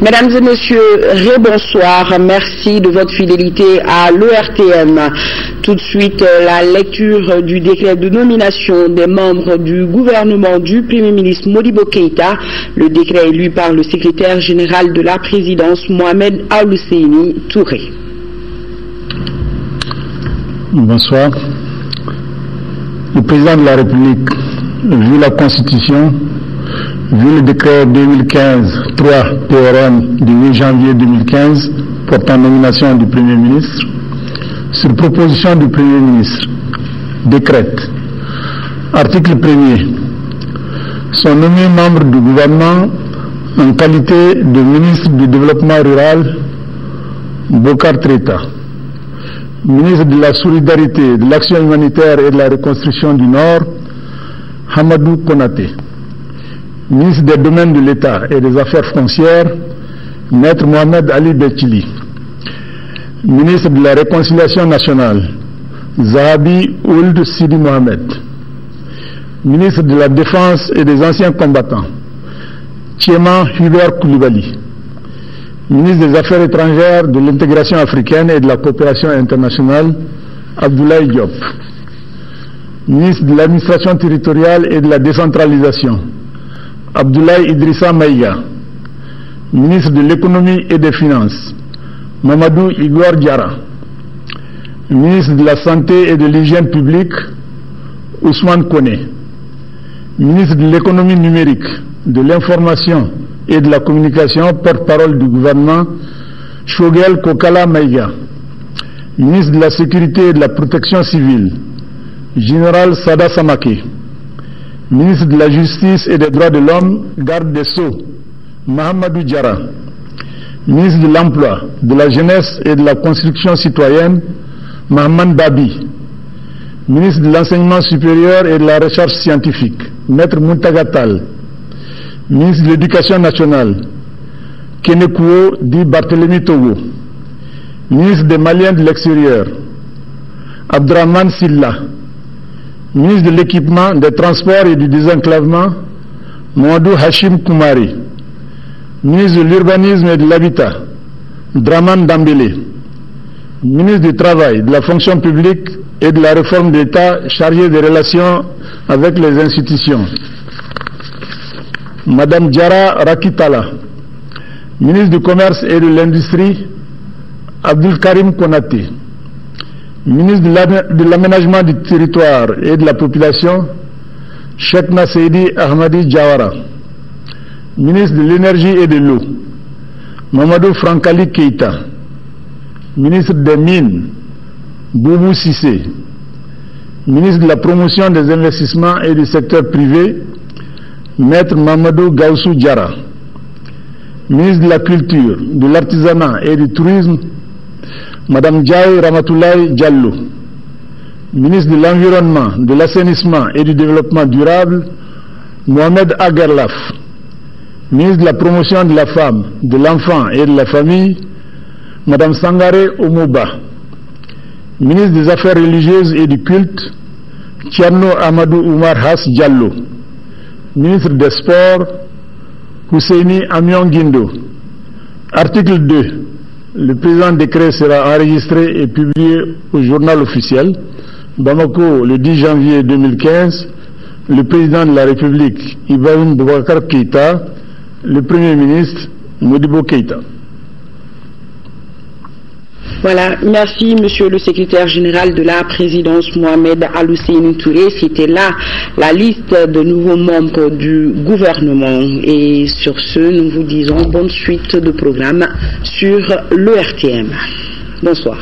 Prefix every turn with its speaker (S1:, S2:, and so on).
S1: Mesdames et messieurs, bonsoir. Merci de votre fidélité à l'ORTM. Tout de suite, la lecture du décret de nomination des membres du gouvernement du Premier ministre Modibo Keïta. Le décret est lu par le secrétaire général de la présidence, Mohamed Al-Husseini Touré.
S2: Bonsoir. Le président de la République, vu la Constitution, vu le décret 2015-3 PRM du 8 janvier 2015 portant nomination du Premier ministre, sur proposition du Premier ministre, décrète. Article 1er. Sont nommés membres du gouvernement en qualité de ministre du Développement rural, Bokar Treta, ministre de la Solidarité, de l'Action humanitaire et de la Reconstruction du Nord, Hamadou Konaté, ministre des Domaines de l'État et des Affaires foncières, Maître Mohamed Ali Betchili, ministre de la Réconciliation nationale, Zahabi Ould Sidi Mohamed, ministre de la Défense et des Anciens combattants, Tchema Hubert Koulibaly, ministre des Affaires étrangères, de l'intégration africaine et de la coopération internationale, Abdoulaye Diop, ministre de l'administration territoriale et de la décentralisation, Abdoulaye Idrissa Maïga, ministre de l'économie et des finances, Mamadou Igor Diarra, ministre de la santé et de l'hygiène publique, Ousmane Kone, ministre de l'économie numérique, de l'information et de la communication, porte-parole du gouvernement, Shogel Kokala Maïga, ministre de la sécurité et de la protection civile, général Sada Samake, ministre de la Justice et des Droits de l'Homme, garde des Sceaux, Mahamadou Diarra, ministre de l'Emploi, de la Jeunesse et de la Construction citoyenne, Mahaman Babi, ministre de l'Enseignement supérieur et de la Recherche scientifique, Maître Muntagatal, ministre de l'Éducation nationale, Kenekuo Di Barthélemy Togo, ministre des Maliens de l'extérieur, Abdraman Silla, ministre de l'Équipement, des Transports et du Désenclavement, Mohamedou Hachim Koumari, ministre de l'Urbanisme et de l'Habitat, Draman Dambélé, ministre du Travail, de la Fonction publique et de la Réforme d'État chargé des relations avec les institutions, Madame Diarra Rakitala, ministre du Commerce et de l'Industrie, Abdul Karim Konaté, ministre de l'Aménagement du Territoire et de la Population, Cheikhna Seydi Ahmadi Diawara, ministre de l'Énergie et de l'Eau, Mamadou Frankali Keïta, ministre des Mines, Boubou Sissé, ministre de la Promotion des investissements et du secteur privé, Maître Mamadou Gaussou Diarra, ministre de la Culture, de l'Artisanat et du Tourisme, Madame Diaye Ramatoulaye Diallo, ministre de l'Environnement, de l'Assainissement et du Développement durable, Mohamed Agerlaf, ministre de la Promotion de la Femme, de l'Enfant et de la Famille, Madame Sangare Omouba, ministre des Affaires religieuses et du Culte, Tiano Amadou Oumar Hass Diallo, ministre des Sports, Husseini Amion Guindo. Article 2. Le présent décret sera enregistré et publié au journal officiel. Bamako, le 10 janvier 2015, le président de la République, Ibrahim Boubacar Keïta, le Premier ministre, Modibo Keïta.
S1: Voilà, merci Monsieur le secrétaire général de la présidence Mohamed Al-Husseini Touré. C'était là la liste de nouveaux membres du gouvernement. Et sur ce, nous vous disons bonne suite de programme sur l'ORTM. Bonsoir.